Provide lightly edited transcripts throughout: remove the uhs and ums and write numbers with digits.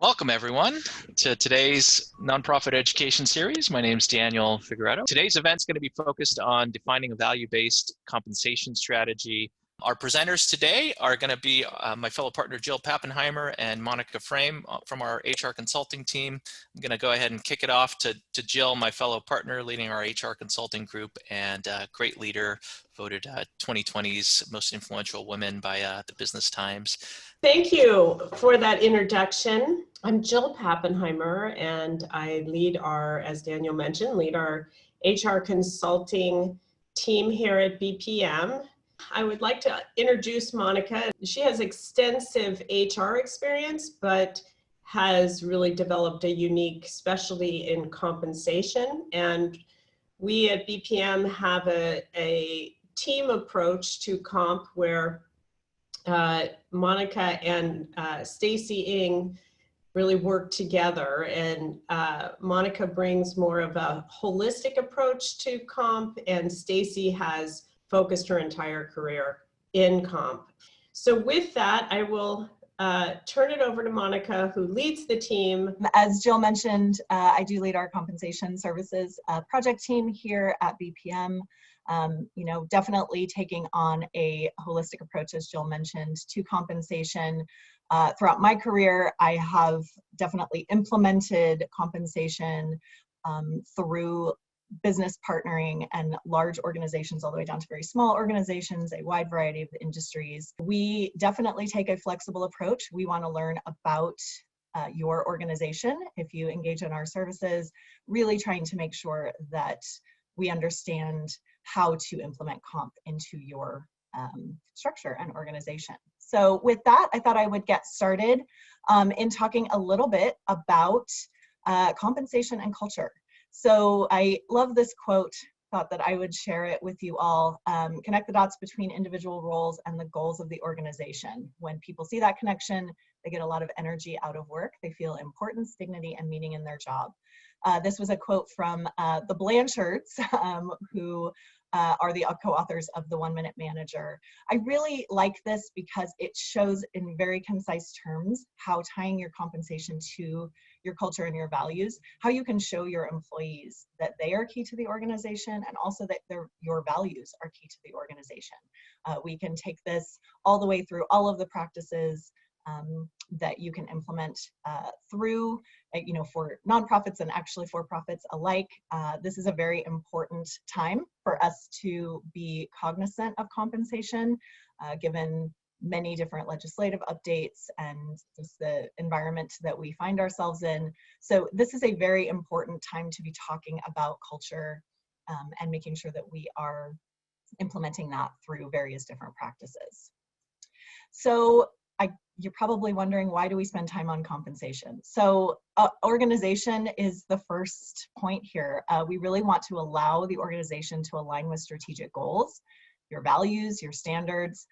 Welcome, everyone, to today's nonprofit education series. My name is Daniel Figueredo. Today's event is going to be focused on defining a value-based compensation strategy. Our presenters today are going to be my fellow partner Jill Pappenheimer and Monica Frame from our HR consulting team. I'm going to go ahead and kick it off to Jill, my fellow partner leading our HR consulting group and great leader, voted 2020's most influential woman by the Business Times. Thank you for that introduction. I'm Jill Pappenheimer, and I lead our, as Daniel mentioned, lead our HR consulting team here at BPM. I would like to introduce Monica. She has extensive HR experience, but has really developed a unique specialty in compensation. And we at BPM have a team approach to comp where Monica and Stacy Ng really work together, and Monica brings more of a holistic approach to comp, and Stacy has focused her entire career in comp. So with that, I will turn it over to Monica, who leads the team. As Jill mentioned, I do lead our compensation services project team here at BPM. Definitely taking on a holistic approach, as Jill mentioned, to compensation. Throughout my career, I have definitely implemented compensation through business partnering and large organizations all the way down to very small organizations, a wide variety of industries. We definitely take a flexible approach. We want to learn about your organization if you engage in our services, really trying to make sure that we understand how to implement comp into your structure and organization. So with that, I thought I would get started in talking a little bit about compensation and culture. So I love this quote, thought that I would share it with you all. Connect the dots between individual roles and the goals of the organization. When people see that connection, they get a lot of energy out of work. They feel importance, dignity, and meaning in their job. This was a quote from the Blanchards, who are the co-authors of The 1 Minute Manager. I really like this because it shows in very concise terms how tying your compensation to your culture and your values, how you can show your employees that they are key to the organization and also that your values are key to the organization. We can take this all the way through all of the practices that you can implement through, for nonprofits and actually for-profits alike. This is a very important time for us to be cognizant of compensation, given many different legislative updates and just the environment that we find ourselves in. So this is a very important time to be talking about culture and making sure that we are implementing that through various different practices. So you're probably wondering, why do we spend time on compensation? So organization is the first point here. We really want to allow the organization to align with strategic goals, your values, your standards.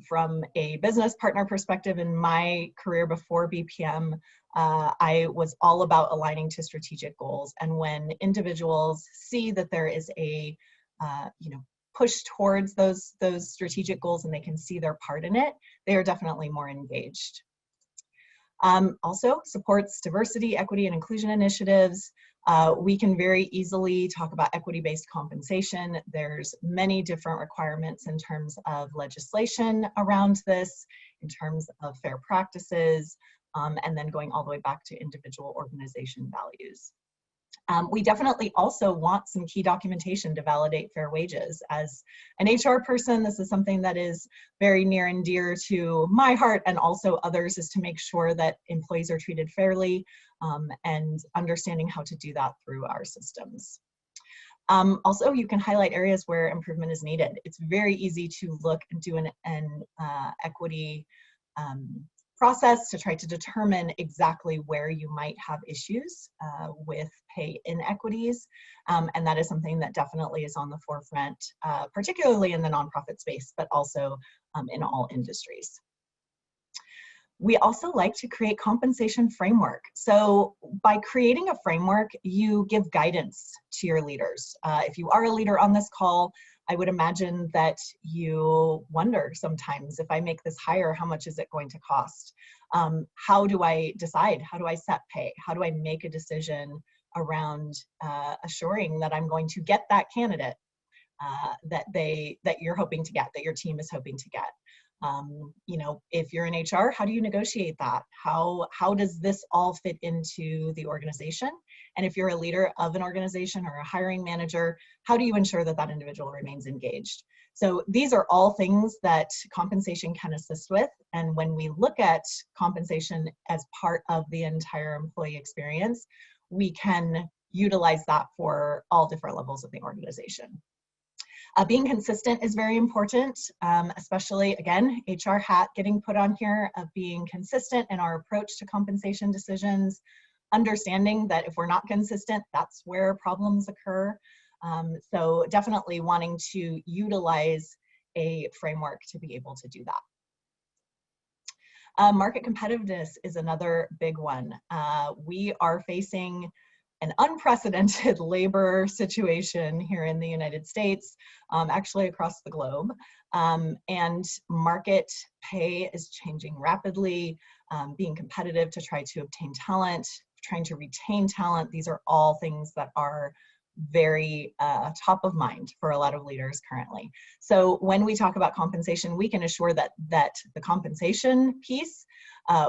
From a business partner perspective, in my career before BPM, I was all about aligning to strategic goals. And when individuals see that there is a push towards those strategic goals and they can see their part in it, they are definitely more engaged. Also supports diversity, equity, and inclusion initiatives. We can very easily talk about equity-based compensation. There's many different requirements in terms of legislation around this, in terms of fair practices, and then going all the way back to individual organization values. We definitely also want some key documentation to validate fair wages. As an HR person, this is something that is very near and dear to my heart and also others, is to make sure that employees are treated fairly and understanding how to do that through our systems. Also, you can highlight areas where improvement is needed. It's very easy to look and do an equity process to try to determine exactly where you might have issues with pay inequities. And that is something that definitely is on the forefront, particularly in the nonprofit space, but also in all industries. We also like to create compensation framework. So by creating a framework, you give guidance to your leaders. If you are a leader on this call, I would imagine that you wonder sometimes, if I make this hire, how much is it going to cost? How do I decide? How do I set pay? How do I make a decision around assuring that I'm going to get that candidate that you're hoping to get, that your team is hoping to get? You know, if you're in HR, how do you negotiate that? How does this all fit into the organization? And if you're a leader of an organization or a hiring manager, how do you ensure that that individual remains engaged? So these are all things that compensation can assist with. And when we look at compensation as part of the entire employee experience, we can utilize that for all different levels of the organization. Being consistent is very important, especially, again, HR hat getting put on here, of being consistent in our approach to compensation decisions, understanding that if we're not consistent, that's where problems occur. So definitely wanting to utilize a framework to be able to do that. Market competitiveness is another big one. We are facing an unprecedented labor situation here in the United States, actually across the globe. And market pay is changing rapidly, being competitive to try to obtain talent, trying to retain talent. These are all things that are very top of mind for a lot of leaders currently. So when we talk about compensation, we can assure that the compensation piece,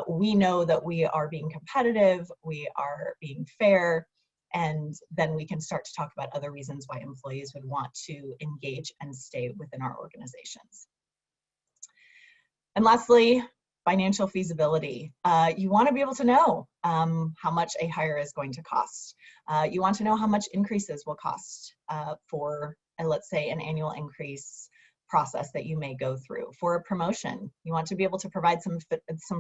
we know that we are being competitive, we are being fair, and then we can start to talk about other reasons why employees would want to engage and stay within our organizations. And lastly, financial feasibility. You want to be able to know how much a hire is going to cost. You want to know how much increases will cost for, let's say, an annual increase process that you may go through. For a promotion, you want to be able to provide some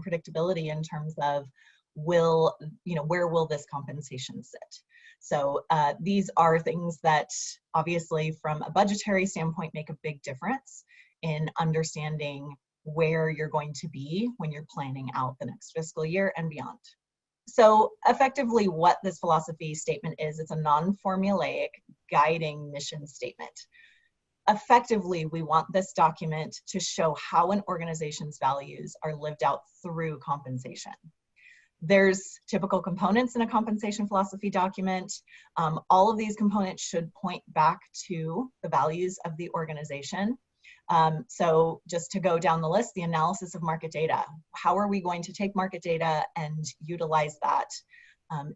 predictability in terms of where will this compensation sit? So these are things that obviously from a budgetary standpoint make a big difference in understanding where you're going to be when you're planning out the next fiscal year and beyond. So effectively what this philosophy statement is, it's a non-formulaic guiding mission statement. Effectively, we want this document to show how an organization's values are lived out through compensation. There's typical components in a compensation philosophy document. All of these components should point back to the values of the organization. So just to go down the list, the analysis of market data. How are we going to take market data and utilize that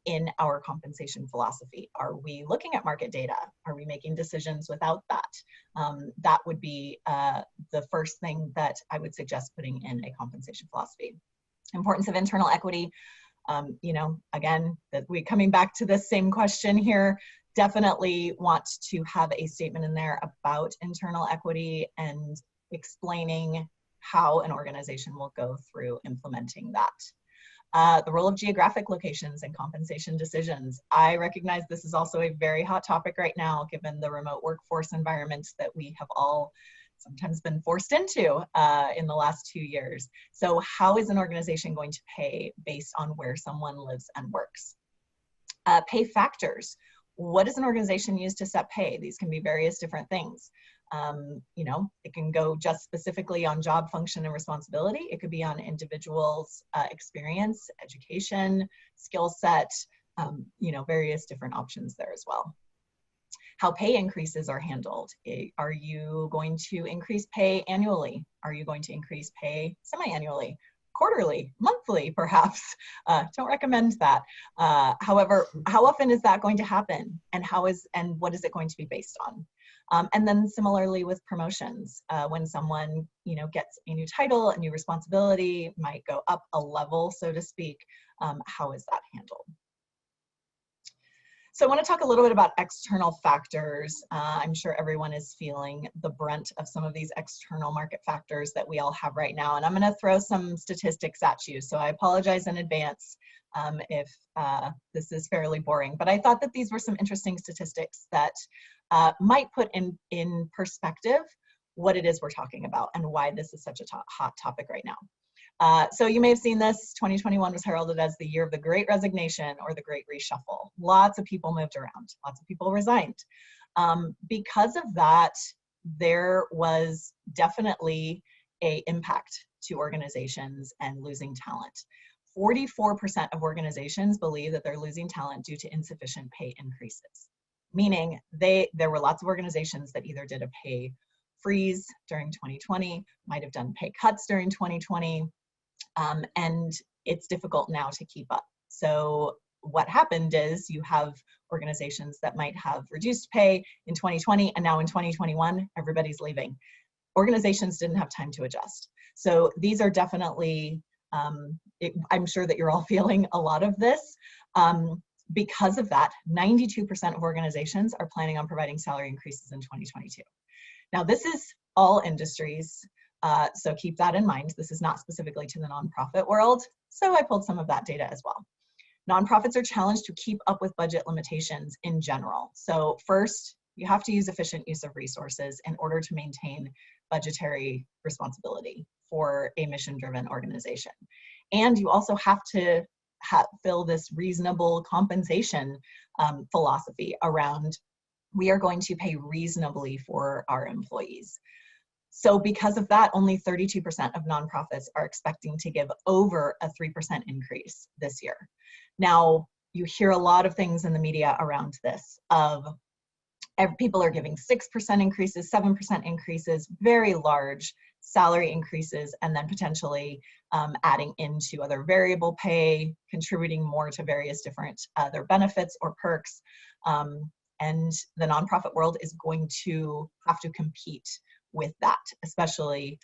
in our compensation philosophy? Are we looking at market data? Are we making decisions without that? That would be the first thing that I would suggest putting in a compensation philosophy. Importance of internal equity. Again, we're coming back to this same question here. Definitely want to have a statement in there about internal equity and explaining how an organization will go through implementing that. The role of geographic locations in compensation decisions. I recognize this is also a very hot topic right now, given the remote workforce environments that we have all sometimes been forced into in the last 2 years. So how is an organization going to pay based on where someone lives and works? Pay factors. What does an organization use to set pay? These can be various different things. It can go just specifically on job function and responsibility. It could be on individuals' experience, education, skill set, various different options there as well. How pay increases are handled. Are you going to increase pay annually? Are you going to increase pay semi-annually? Quarterly, monthly, perhaps? Don't recommend that. However, how often is that going to happen? And what is it going to be based on? And then similarly with promotions, when someone gets a new title, a new responsibility, might go up a level, so to speak, how is that handled? So I want to talk a little bit about external factors. I'm sure everyone is feeling the brunt of some of these external market factors that we all have right now. And I'm going to throw some statistics at you. So I apologize in advance if this is fairly boring. But I thought that these were some interesting statistics that might put in perspective what it is we're talking about and why this is such a hot topic right now. So you may have seen this, 2021 was heralded as the year of the Great Resignation or the Great Reshuffle. Lots of people moved around, lots of people resigned. Because of that, there was definitely an impact to organizations and losing talent. 44% of organizations believe that they're losing talent due to insufficient pay increases, meaning there were lots of organizations that either did a pay freeze during 2020, might have done pay cuts during 2020, and it's difficult now to keep up. So what happened is you have organizations that might have reduced pay in 2020, and now in 2021, everybody's leaving. Organizations didn't have time to adjust. So these are definitely, I'm sure that you're all feeling a lot of this. Because of that, 92% of organizations are planning on providing salary increases in 2022. Now, this is all industries, so keep that in mind. This is not specifically to the nonprofit world, so I pulled some of that data as well. Nonprofits are challenged to keep up with budget limitations in general. So first, you have to use efficient use of resources in order to maintain budgetary responsibility for a mission-driven organization. And you also have to fill this reasonable compensation philosophy around, we are going to pay reasonably for our employees. So because of that, only 32% of nonprofits are expecting to give over a 3% increase this year. Now, you hear a lot of things in the media around this of people are giving 6% increases, 7% increases, very large salary increases, and then potentially adding into other variable pay, contributing more to various different other benefits or perks. And the nonprofit world is going to have to compete with that, especially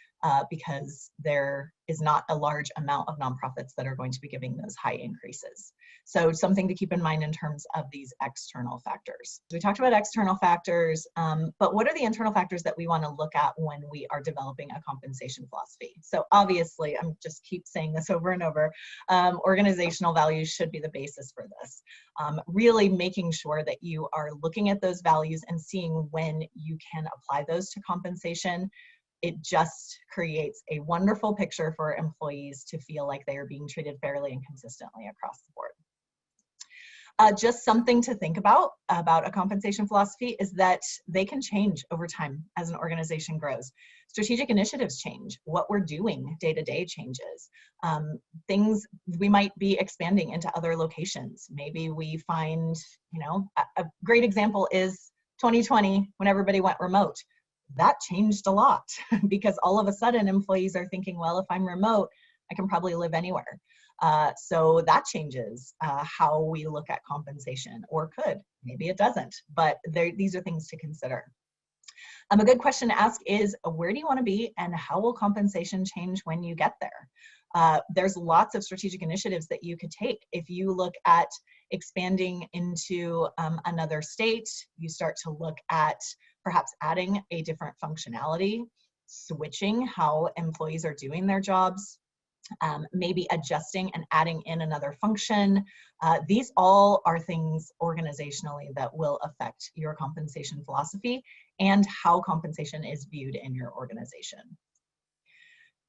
because there is not a large amount of nonprofits that are going to be giving those high increases. So something to keep in mind in terms of these external factors. We talked about external factors, but what are the internal factors that we want to look at when we are developing a compensation philosophy? So obviously, I'm just keep saying this over and over, organizational values should be the basis for this. Really making sure that you are looking at those values and seeing when you can apply those to compensation. It just creates a wonderful picture for employees to feel like they are being treated fairly and consistently across the board. Just something to think about a compensation philosophy is that they can change over time as an organization grows. Strategic initiatives change. What we're doing day to day changes. Things we might be expanding into other locations. Maybe we find, a great example is 2020 when everybody went remote. That changed a lot because all of a sudden employees are thinking, well, if I'm remote, I can probably live anywhere. So that changes how we look at compensation, or could. Maybe it doesn't, but these are things to consider. A good question to ask is, where do you want to be and how will compensation change when you get there? There's lots of strategic initiatives that you could take. If you look at expanding into another state, you start to look at perhaps adding a different functionality, switching how employees are doing their jobs, maybe adjusting and adding in another function. These all are things organizationally that will affect your compensation philosophy and how compensation is viewed in your organization.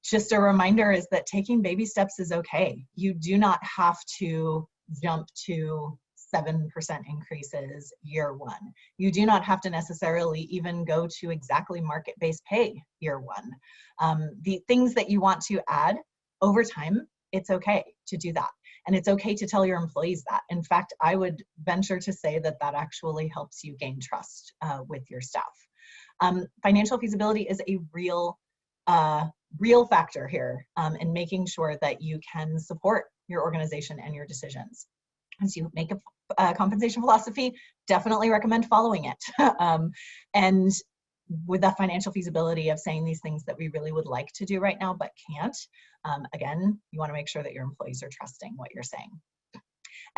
Just a reminder is that taking baby steps is okay. You do not have to jump to 7% increases year one. You do not have to necessarily even go to exactly market-based pay year one. The things that you want to add over time, it's okay to do that. And it's okay to tell your employees that. In fact, I would venture to say that that actually helps you gain trust with your staff. Financial feasibility is a real factor here in making sure that you can support your organization and your decisions. As you make a compensation philosophy, definitely recommend following it. And with that financial feasibility of saying these things that we really would like to do right now but can't, again, you want to make sure that your employees are trusting what you're saying.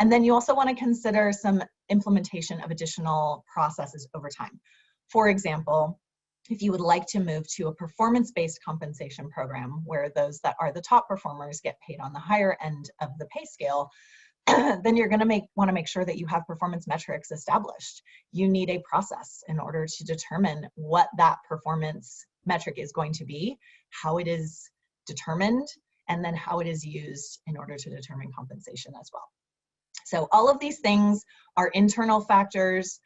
And then you also want to consider some implementation of additional processes over time. For example, if you would like to move to a performance-based compensation program where those that are the top performers get paid on the higher end of the pay scale, then you're going to want to make sure that you have performance metrics established. You need a process in order to determine what that performance metric is going to be, how it is determined, and then how it is used in order to determine compensation as well. So all of these things are internal factors.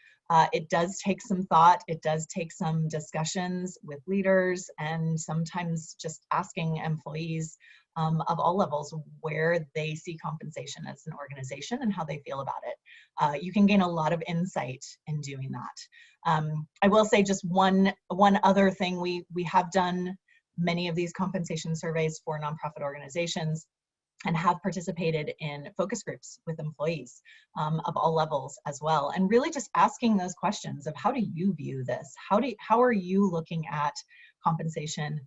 It does take some thought. It does take some discussions with leaders, and sometimes just asking employees of all levels where they see compensation as an organization and how they feel about it. You can gain a lot of insight in doing that. I will say just one other thing. We have done many of these compensation surveys for nonprofit organizations and have participated in focus groups with employees of all levels as well. And really just asking those questions of, how do you view this? How are you looking at compensation?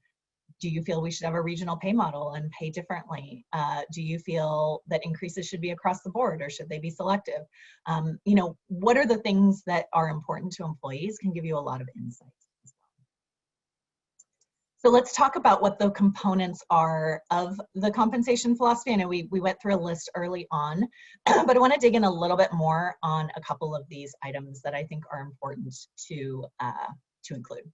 Do you feel we should have a regional pay model and pay differently? Do you feel that increases should be across the board, or should they be selective? You know, what are the things that are important to employees can give you a lot of insights. So let's talk about what the components are of the compensation philosophy. I know we went through a list early on, but I want to dig in a little bit more on a couple of these items that I think are important to include.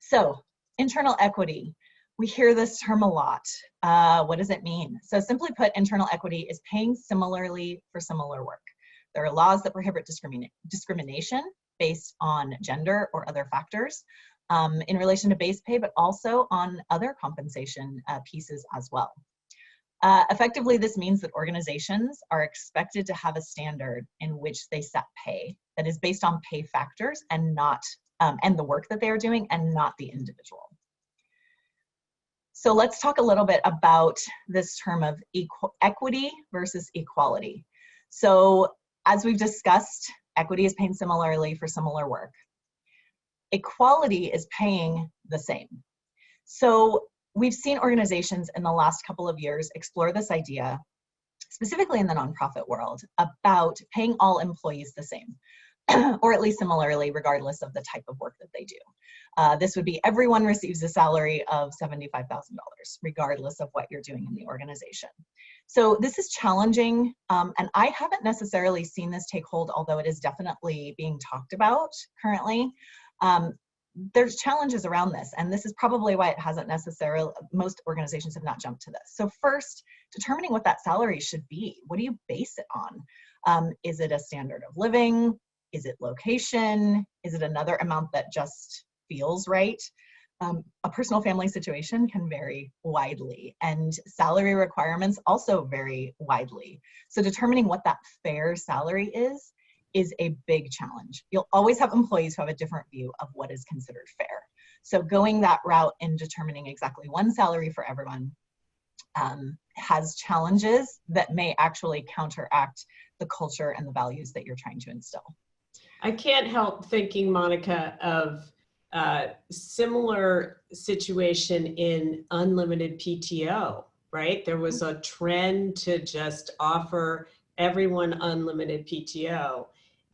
So internal equity, we hear this term a lot. What does it mean? So simply put, internal equity is paying similarly for similar work. There are laws that prohibit discrimination based on gender or other factors in relation to base pay, but also on other compensation pieces as well. Effectively, this means that organizations are expected to have a standard in which they set pay that is based on pay factors and not and the work that they are doing, and not the individual. So let's talk a little bit about this term of equity versus equality. So as we've discussed, equity is paying similarly for similar work. Equality is paying the same. So we've seen organizations in the last couple of years explore this idea, specifically in the nonprofit world, about paying all employees the same, or at least similarly, regardless of the type of work that they do. This would be everyone receives a salary of $75,000, regardless of what you're doing in the organization. So this is challenging, and I haven't necessarily seen this take hold, although it is definitely being talked about currently. There's challenges around this, and this is probably why it hasn't necessarily, most organizations have not jumped to this. So first, determining what that salary should be. What do you base it on? Is it a standard of living? Is it location? Is it another amount that just feels right? A personal family situation can vary widely, and salary requirements also vary widely. So determining what that fair salary is a big challenge. You'll always have employees who have a different view of what is considered fair. So going that route and determining exactly one salary for everyone has challenges that may actually counteract the culture and the values that you're trying to instill. I can't help thinking, Monica, of similar situation in unlimited PTO, right? There was a trend to just offer everyone unlimited PTO.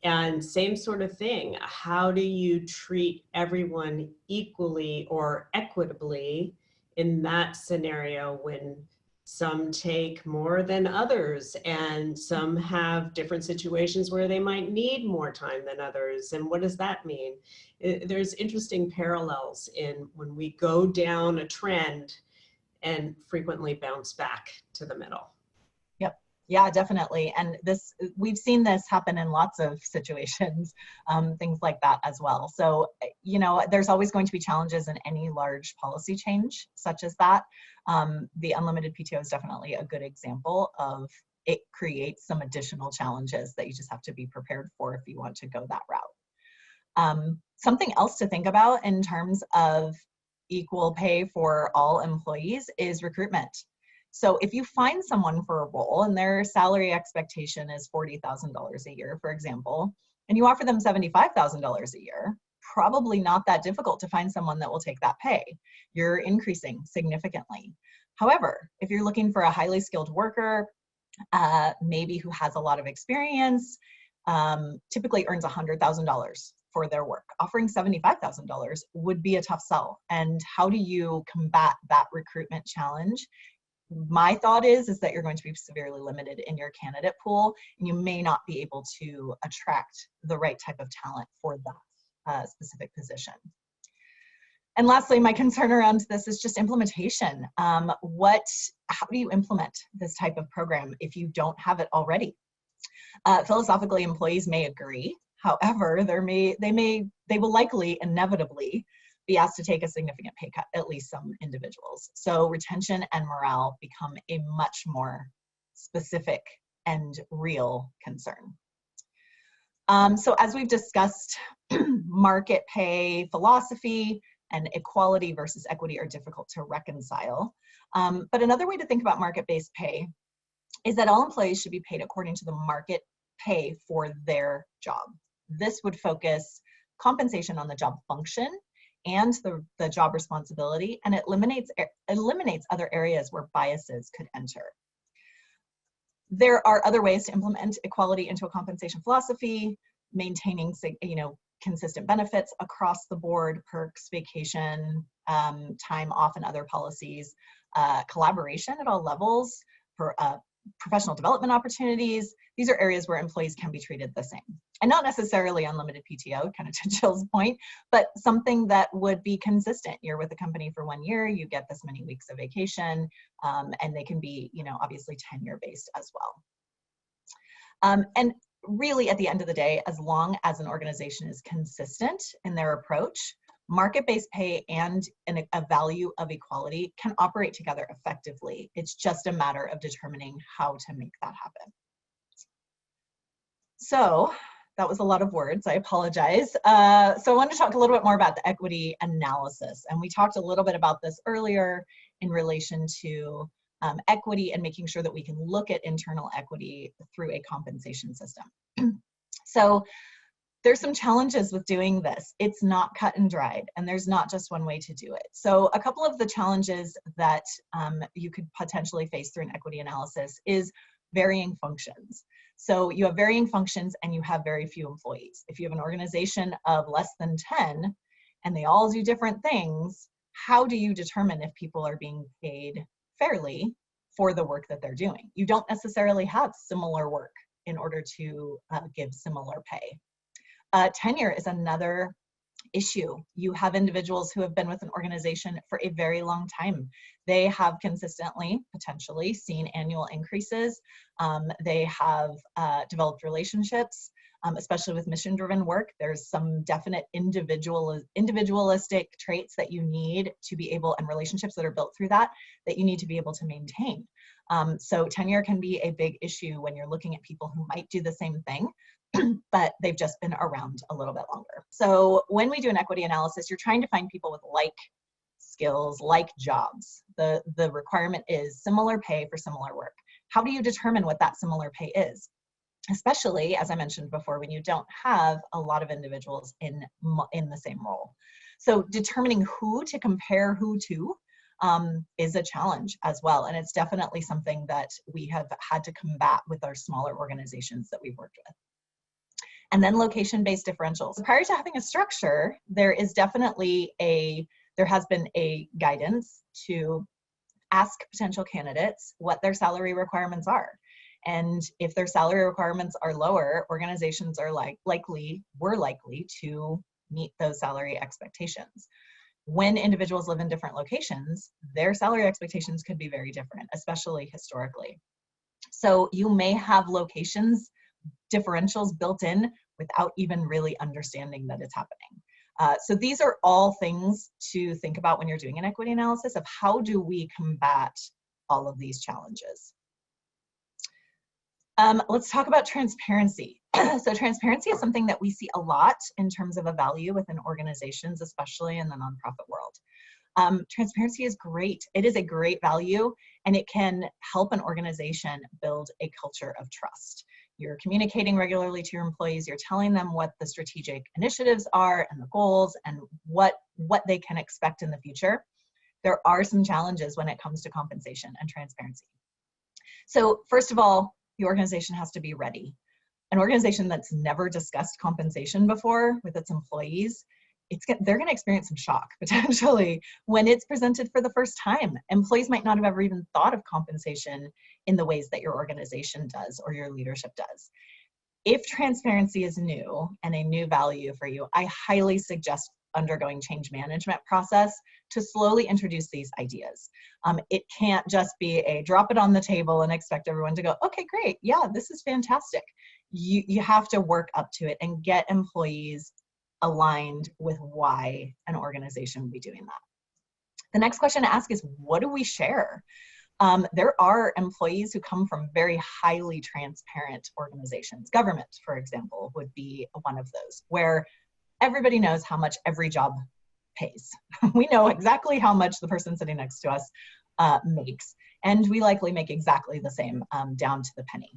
And same sort of thing. How do you treat everyone equally or equitably in that scenario when some take more than others and some have different situations where they might need more time than others? And what does that mean? There's interesting parallels in when we go down a trend and frequently bounce back to the middle. Yeah, definitely. And this, we've seen this happen in lots of situations, things like that as well. So, you know, there's always going to be challenges in any large policy change such as that. The unlimited PTO is definitely a good example of it creates some additional challenges that you just have to be prepared for if you want to go that route. Something else to think about in terms of equal pay for all employees is recruitment. So if you find someone for a role and their salary expectation is $40,000 a year, for example, and you offer them $75,000 a year, probably not that difficult to find someone that will take that pay. You're increasing significantly. However, if you're looking for a highly skilled worker, maybe who has a lot of experience, typically earns $100,000 for their work, offering $75,000 would be a tough sell. And how do you combat that recruitment challenge? My thought is that you're going to be severely limited in your candidate pool, and you may not be able to attract the right type of talent for that specific position. And lastly, my concern around this is just implementation. How do you implement this type of program if you don't have it already? Philosophically, employees may agree. However, they will likely inevitably be asked to take a significant pay cut, at least some individuals. So retention and morale become a much more specific and real concern. So as we've discussed, market pay philosophy and equality versus equity are difficult to reconcile. But another way to think about market-based pay is that all employees should be paid according to the market pay for their job. This would focus compensation on the job function and the job responsibility, and it eliminates other areas where biases could enter. There are other ways to implement equality into a compensation philosophy, maintaining, consistent benefits across the board, perks, vacation, time off, and other policies, collaboration at all levels, for professional development opportunities. These are areas where employees can be treated the same. And not necessarily unlimited PTO, kind of to Jill's point, but something that would be consistent. You're with the company for 1 year, you get this many weeks of vacation, and they can be, obviously tenure-based as well. And really, at the end of the day, as long as an organization is consistent in their approach, market-based pay and a value of equality can operate together effectively. It's just a matter of determining how to make that happen. So that was a lot of words, I apologize. So I wanted to talk a little bit more about the equity analysis. And we talked a little bit about this earlier in relation to equity and making sure that we can look at internal equity through a compensation system. So there's some challenges with doing this. It's not cut and dried, and there's not just one way to do it. So a couple of the challenges that you could potentially face through an equity analysis is varying functions. So you have varying functions and you have very few employees. If you have an organization of less than 10 and they all do different things, how do you determine if people are being paid fairly for the work that they're doing? You don't necessarily have similar work in order to give similar pay. Tenure is another issue. You have individuals who have been with an organization for a very long time. They have consistently, potentially, seen annual increases. They have developed relationships, especially with mission-driven work. There's some definite individualistic traits that you need to be able, and relationships that are built through that you need to be able to maintain. So tenure can be a big issue when you're looking at people who might do the same thing, but they've just been around a little bit longer. So when we do an equity analysis, you're trying to find people with like skills, like jobs. The requirement is similar pay for similar work. How do you determine what that similar pay is? Especially, as I mentioned before, when you don't have a lot of individuals in the same role. So determining who to compare who to is a challenge as well. And it's definitely something that we have had to combat with our smaller organizations that we've worked with. And then location-based differentials. Prior to having a structure, there has been a guidance to ask potential candidates what their salary requirements are. And if their salary requirements are lower, organizations are likely to meet those salary expectations. When individuals live in different locations, their salary expectations could be very different, especially historically. So you may have locations differentials built in without even really understanding that it's happening. So these are all things to think about when you're doing an equity analysis of how do we combat all of these challenges. Let's talk about transparency. So transparency is something that we see a lot in terms of a value within organizations, especially in the nonprofit world. Transparency is great. It is a great value, and it can help an organization build a culture of trust. You're communicating regularly to your employees. You're telling them what the strategic initiatives are and the goals and what they can expect in the future. There are some challenges when it comes to compensation and transparency. So first of all, the organization has to be ready. An organization that's never discussed compensation before with its employees, they're going to experience some shock potentially when it's presented for the first time. Employees might not have ever even thought of compensation in the ways that your organization does or your leadership does. If transparency is new and a new value for you, I highly suggest undergoing change management process to slowly introduce these ideas. It can't just be a drop it on the table and expect everyone to go, okay, great, yeah, this is fantastic. you have to work up to it and get employees aligned with why an organization would be doing that. The next question to ask is, what do we share? There are employees who come from very highly transparent organizations. Government, for example, would be one of those, where everybody knows how much every job pays. We know exactly how much the person sitting next to us makes, and we likely make exactly the same down to the penny.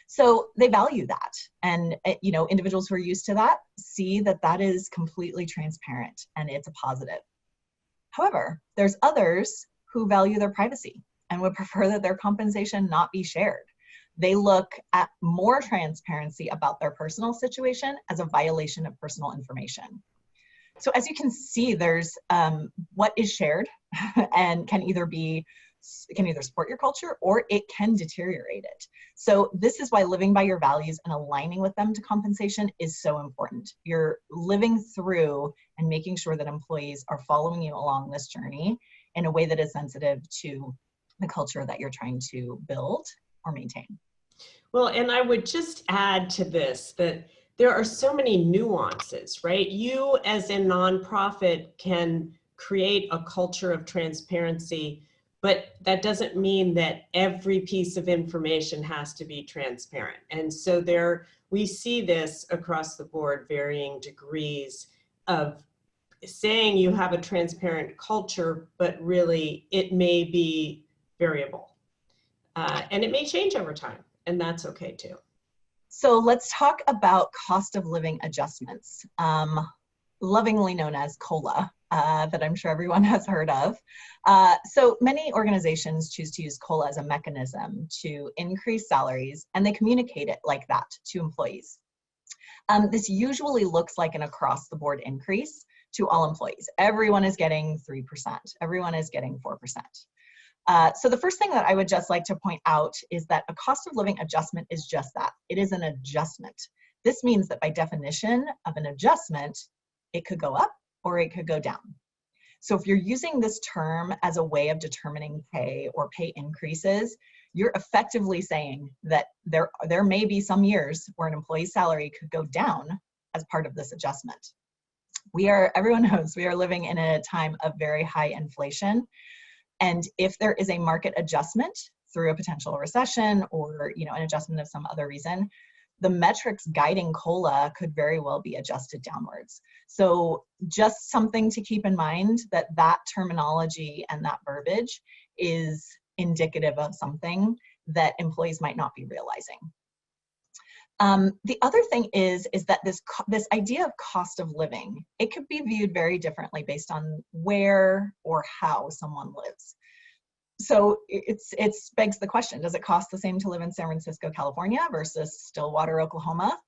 So they value that, and individuals who are used to that see that that is completely transparent and it's a positive. However, there's others who value their privacy and would prefer that their compensation not be shared. They look at more transparency about their personal situation as a violation of personal information. So as you can see, there's what is shared and can either support your culture or it can deteriorate it. So this is why living by your values and aligning with them to compensation is so important. You're living through and making sure that employees are following you along this journey in a way that is sensitive to the culture that you're trying to build or maintain. Well, and I would just add to this that there are so many nuances, right? You as a nonprofit can create a culture of transparency, but that doesn't mean that every piece of information has to be transparent. And so we see this across the board, varying degrees of saying you have a transparent culture, but really it may be variable. And it may change over time, and that's okay too. So let's talk about cost of living adjustments, lovingly known as COLA, that I'm sure everyone has heard of. So many organizations choose to use COLA as a mechanism to increase salaries, and they communicate it like that to employees. This usually looks like an across-the-board increase to all employees. Everyone is getting 3%. Everyone is getting 4%. So the first thing that I would just like to point out is that a cost of living adjustment is just that. It is an adjustment. This means that by definition of an adjustment, it could go up or it could go down. So if you're using this term as a way of determining pay or pay increases, you're effectively saying that there may be some years where an employee's salary could go down as part of this adjustment. Everyone knows we are living in a time of very high inflation. And if there is a market adjustment through a potential recession or an adjustment of some other reason, the metrics guiding COLA could very well be adjusted downwards. So just something to keep in mind, that terminology and that verbiage is indicative of something that employees might not be realizing. The other thing is that this idea of cost of living, it could be viewed very differently based on where or how someone lives. So it begs the question, does it cost the same to live in San Francisco, California versus Stillwater, Oklahoma?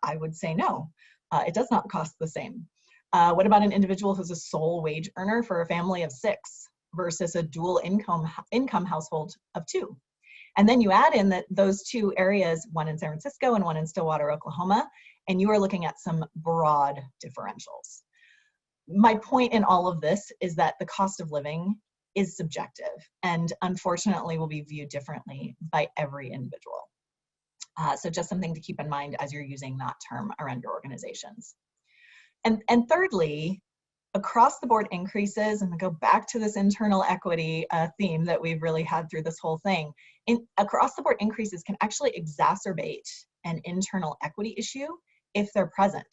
I would say no, it does not cost the same. What about an individual who's a sole wage earner for a family of 6 versus a dual income household of 2? And then you add in those 2 areas, one in San Francisco and one in Stillwater, Oklahoma, and you are looking at some broad differentials. My point in all of this is that the cost of living is subjective and unfortunately will be viewed differently by every individual. So just something to keep in mind as you're using that term around your organizations. And thirdly, across the board increases, and I go back to this internal equity theme that we've really had through this whole thing, across the board increases can actually exacerbate an internal equity issue if they're present.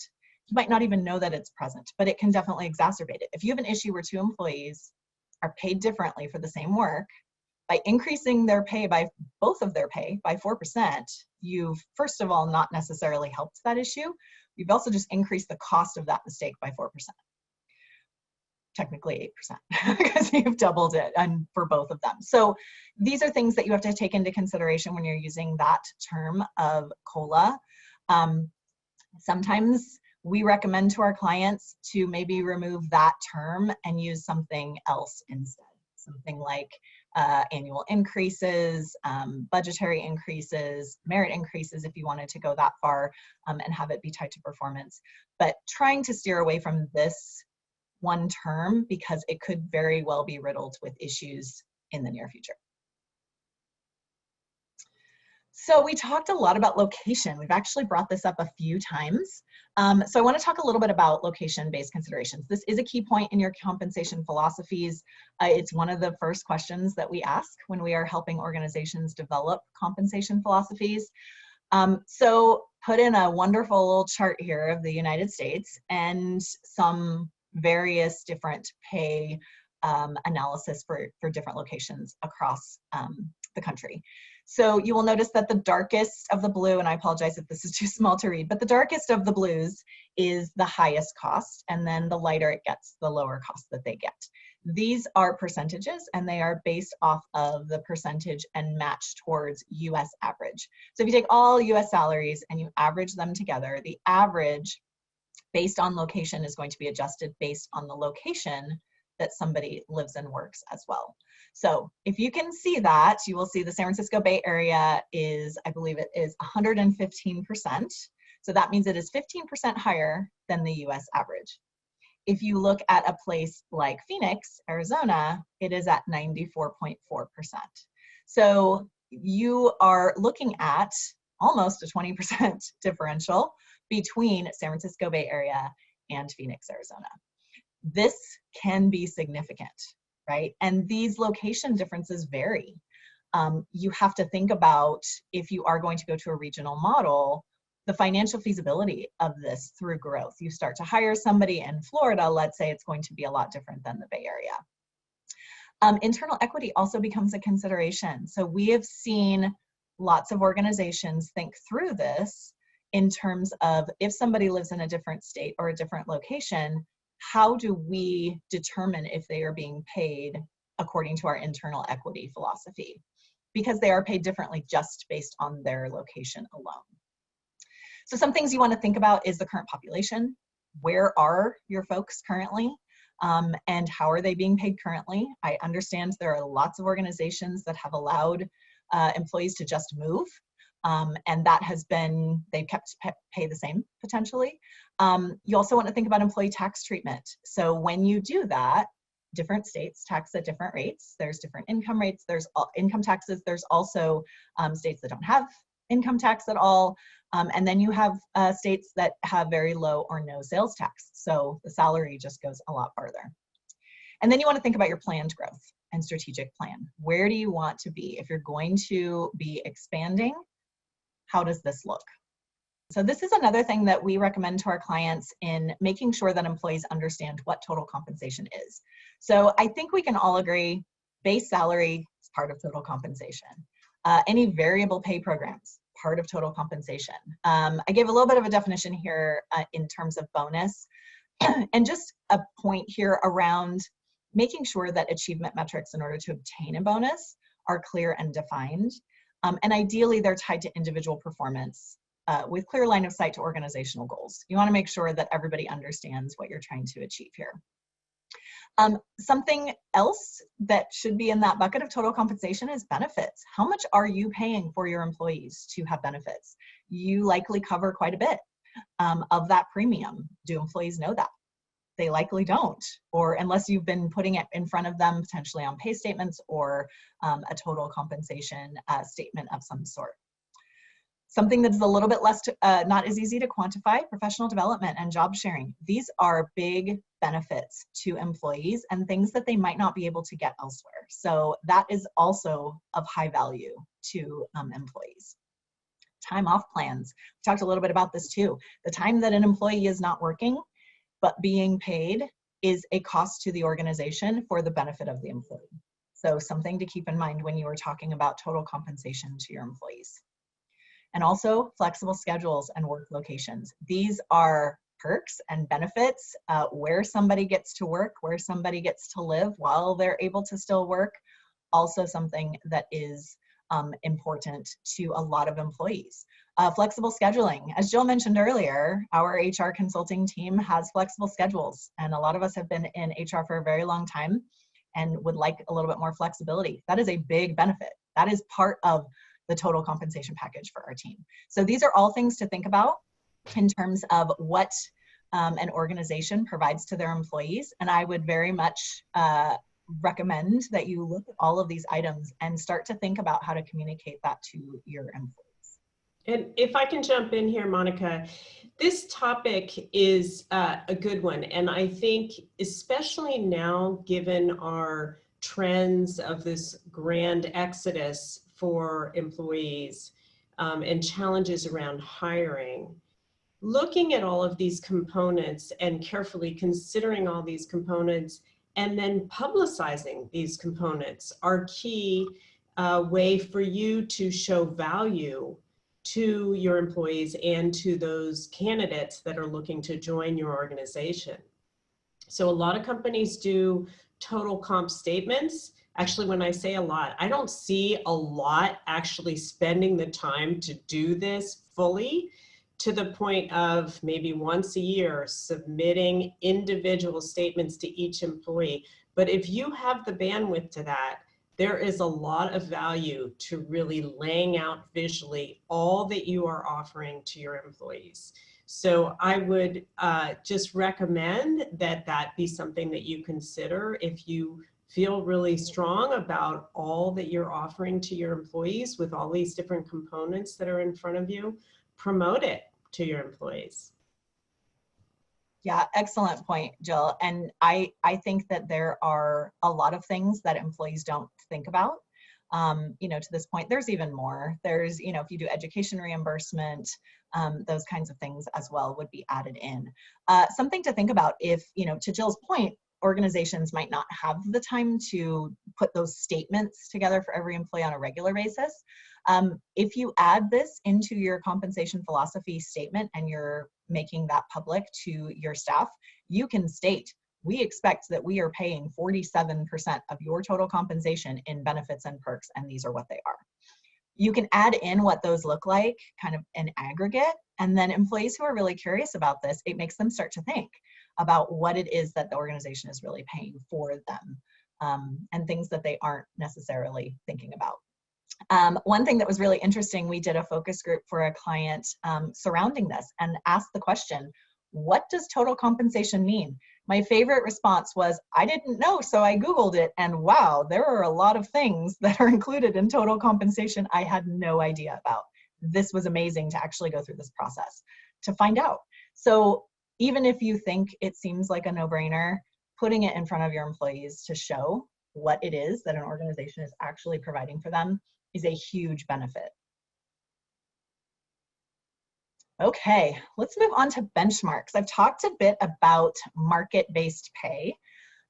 You might not even know that it's present, but it can definitely exacerbate it. If you have an issue where 2 employees are paid differently for the same work, by increasing their pay by both of their pay by 4%, you've first of all not necessarily helped that issue. You've also just increased the cost of that mistake by 4%. Technically 8% because you've doubled it and for both of them. So these are things that you have to take into consideration when you're using that term of COLA. Sometimes we recommend to our clients to maybe remove that term and use something else instead. Something like annual increases, budgetary increases, merit increases if you wanted to go that far and have it be tied to performance. But trying to steer away from this one term because it could very well be riddled with issues in the near future. So we talked a lot about location. We've actually brought this up a few times. So I want to talk a little bit about location-based considerations. This is a key point in your compensation philosophies. It's one of the first questions that we ask when we are helping organizations develop compensation philosophies. So put in a wonderful little chart here of the United States and some various different pay analysis for different locations across the country. So you will notice that the darkest of the blue, and I apologize if this is too small to read, but the darkest of the blues is the highest cost, and then the lighter it gets, the lower cost that they get. These are percentages, and they are based off of the percentage and matched towards US average. So if you take all US salaries and you average them together, the average based on location is going to be adjusted based on the location that somebody lives and works as well. So if you can see that, you will see the San Francisco Bay Area is, I believe it is 115%. So that means it is 15% higher than the US average. If you look at a place like Phoenix, Arizona, it is at 94.4%. So you are looking at almost a 20% differential between San Francisco Bay Area and Phoenix, Arizona. This can be significant, right? And these location differences vary. You have to think about, if you are going to go to a regional model, the financial feasibility of this through growth. You start to hire somebody in Florida, let's say, it's going to be a lot different than the Bay Area. Internal equity also becomes a consideration. So we have seen lots of organizations think through this in terms of, if somebody lives in a different state or a different location, how do we determine if they are being paid according to our internal equity philosophy? Because they are paid differently just based on their location alone. So some things you want to think about is the current population. Where are your folks currently? And how are they being paid currently? I understand there are lots of organizations that have allowed employees to just move. And that has been, they've kept pay the same potentially. You also want to think about employee tax treatment. So when you do that, different states tax at different rates. There's different income rates, there's income taxes, there's also states that don't have income tax at all. And then you have states that have very low or no sales tax. So the salary just goes a lot farther. And then you want to think about your planned growth and strategic plan. Where do you want to be? If you're going to be expanding, how does this look? So this is another thing that we recommend to our clients in making sure that employees understand what total compensation is. So I think we can all agree, base salary is part of total compensation. Any variable pay programs, part of total compensation. I gave a little bit of a definition here in terms of bonus, and just a point here around making sure that achievement metrics in order to obtain a bonus are clear and defined. And ideally, they're tied to individual performance with clear line of sight to organizational goals. You want to make sure that everybody understands what you're trying to achieve here. Something else that should be in that bucket of total compensation is benefits. How much are you paying for your employees to have benefits? You likely cover quite a bit of that premium. Do employees know that? They likely don't, or unless you've been putting it in front of them potentially on pay statements or a total compensation statement of some sort. Something that's a little bit less, not as easy to quantify, professional development and job sharing. These are big benefits to employees and things that they might not be able to get elsewhere. So that is also of high value to employees. Time off plans. We talked a little bit about this too. The time that an employee is not working but being paid is a cost to the organization for the benefit of the employee. So something to keep in mind when you are talking about total compensation to your employees. And also flexible schedules and work locations. These are perks and benefits, where somebody gets to work, where somebody gets to live while they're able to still work. Also something that is important to a lot of employees. Flexible scheduling. As Jill mentioned earlier, our HR consulting team has flexible schedules, and a lot of us have been in HR for a very long time and would like a little bit more flexibility. That is a big benefit. That is part of the total compensation package for our team. So these are all things to think about in terms of what an organization provides to their employees. And I would very much recommend that you look at all of these items and start to think about how to communicate that to your employees. And if I can jump in here, Monica, this topic is a good one. And I think especially now, given our trends of this grand exodus for employees and challenges around hiring, looking at all of these components and carefully considering all these components and then publicizing these components are key way for you to show value to your employees and to those candidates that are looking to join your organization. So a lot of companies do total comp statements. Actually, when I say a lot, I don't see a lot actually spending the time to do this fully, to the point of maybe once a year submitting individual statements to each employee. But if you have the bandwidth to that, there is a lot of value to really laying out visually all that you are offering to your employees. So I would just recommend that that be something that you consider if you feel really strong about all that you're offering to your employees with all these different components that are in front of you. Promote it to your employees. Yeah, excellent point, Jill. And I think that there are a lot of things that employees don't think about. To this point, there's even more. There's, if you do education reimbursement, those kinds of things as well would be added in. Something to think about if, to Jill's point, organizations might not have the time to put those statements together for every employee on a regular basis. If you add this into your compensation philosophy statement and you're making that public to your staff, you can state, we expect that we are paying 47% of your total compensation in benefits and perks, and these are what they are. You can add in what those look like, kind of an aggregate, and then employees who are really curious about this, it makes them start to think about what it is that the organization is really paying for them, and things that they aren't necessarily thinking about. One thing that was really interesting, we did a focus group for a client surrounding this and asked the question, what does total compensation mean? My favorite response was, I didn't know, so I Googled it, and wow, there are a lot of things that are included in total compensation I had no idea about. This was amazing to actually go through this process to find out. So even if you think it seems like a no-brainer, putting it in front of your employees to show what it is that an organization is actually providing for them is a huge benefit. Okay, let's move on to benchmarks. I've talked a bit about market-based pay,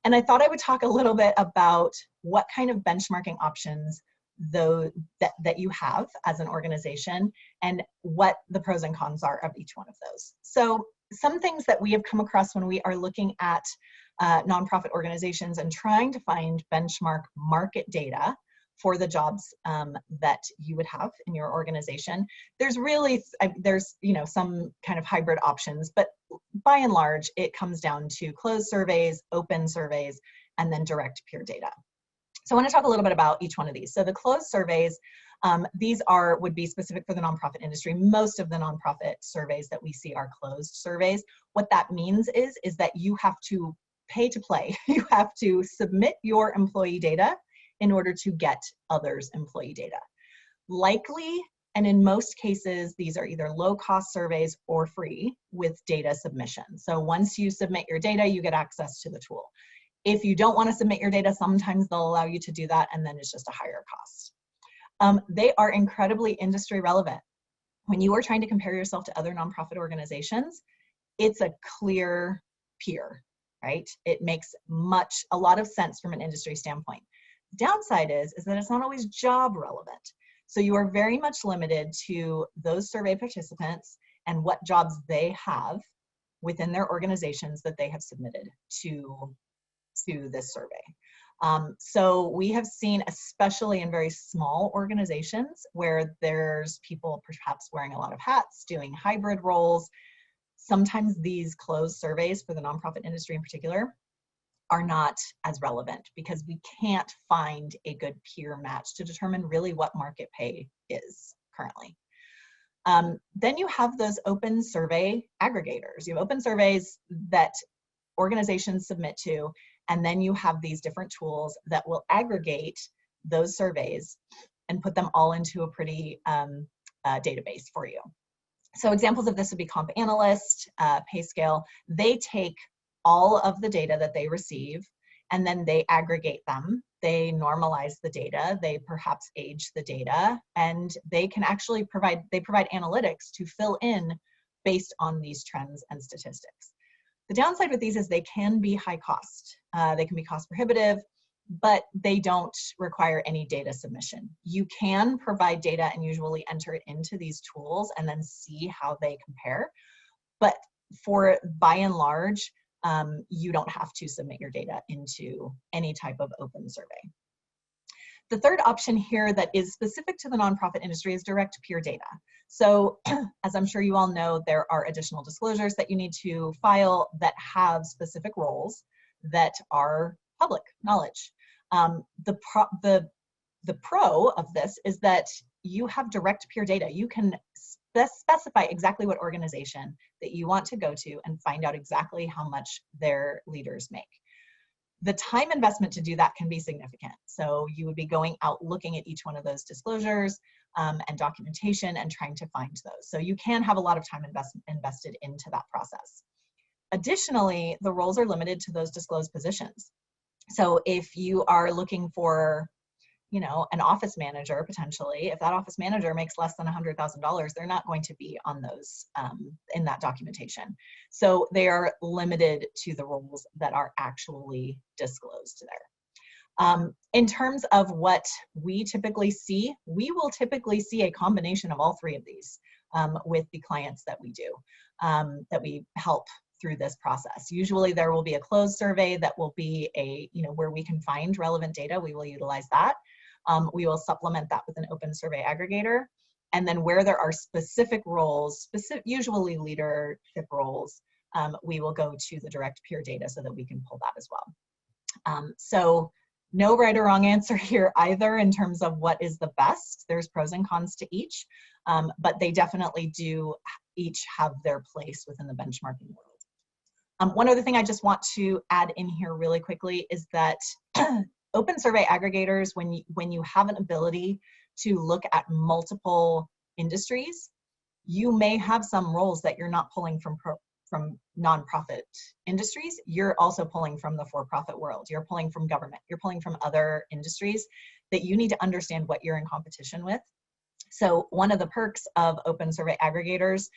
and I thought I would talk a little bit about what kind of benchmarking options that you have as an organization and what the pros and cons are of each one of those. So some things that we have come across when we are looking at nonprofit organizations and trying to find benchmark market data for the jobs that you would have in your organization. There's really, some kind of hybrid options, but by and large, it comes down to closed surveys, open surveys, and then direct peer data. So I want to talk a little bit about each one of these. So the closed surveys, these would be specific for the nonprofit industry. Most of the nonprofit surveys that we see are closed surveys. What that means is that you have to pay to play. You have to submit your employee data in order to get others' employee data. Likely, and in most cases, these are either low-cost surveys or free with data submission. So once you submit your data, you get access to the tool. If you don't want to submit your data, sometimes they'll allow you to do that, and then it's just a higher cost. They are incredibly industry relevant. When you are trying to compare yourself to other nonprofit organizations, it's a clear peer, right? It makes a lot of sense from an industry standpoint. Downside is that it's not always job relevant. So you are very much limited to those survey participants and what jobs they have within their organizations that they have submitted to this survey. So we have seen, especially in very small organizations where there's people perhaps wearing a lot of hats, doing hybrid roles, sometimes these closed surveys for the nonprofit industry in particular are not as relevant because we can't find a good peer match to determine really what market pay is currently. Then you have those open survey aggregators. You have open surveys that organizations submit to, and then you have these different tools that will aggregate those surveys and put them all into a pretty database for you. So examples of this would be Comp Analyst, PayScale. They take all of the data that they receive and then they aggregate them. They normalize the data, they perhaps age the data, and they can actually provide analytics to fill in based on these trends and statistics. The downside with these is they can be high cost. They can be cost prohibitive, but they don't require any data submission. You can provide data and usually enter it into these tools and then see how they compare. But for by and large, you don't have to submit your data into any type of open survey. The third option here that is specific to the nonprofit industry is direct peer data. So as I'm sure you all know, there are additional disclosures that you need to file that have specific roles that are public knowledge. The pro of this is that you have direct peer data. You can specify exactly what organization that you want to go to and find out exactly how much their leaders make. The time investment to do that can be significant. So you would be going out looking at each one of those disclosures and documentation and trying to find those. So you can have a lot of time invested into that process. Additionally, the roles are limited to those disclosed positions. So if you are looking for, you know, an office manager, potentially, if that office manager makes less than $100,000, they're not going to be on those in that documentation. So they are limited to the roles that are actually disclosed there. In terms of what we typically see, we will typically see a combination of all three of these with the clients that we do, that we help through this process. Usually there will be a closed survey that will be a, you know, where we can find relevant data, we will utilize that. We will supplement that with an open survey aggregator. And then where there are specific roles, usually leadership roles, we will go to the direct peer data so that we can pull that as well. So no right or wrong answer here either in terms of what is the best. There's pros and cons to each, but they definitely do each have their place within the benchmarking world. One other thing I just want to add in here really quickly is that open survey aggregators, when you have an ability to look at multiple industries, you may have some roles that you're not pulling from nonprofit industries. You're also pulling from the for-profit world. You're pulling from government. You're pulling from other industries that you need to understand what you're in competition with. So one of the perks of open survey aggregators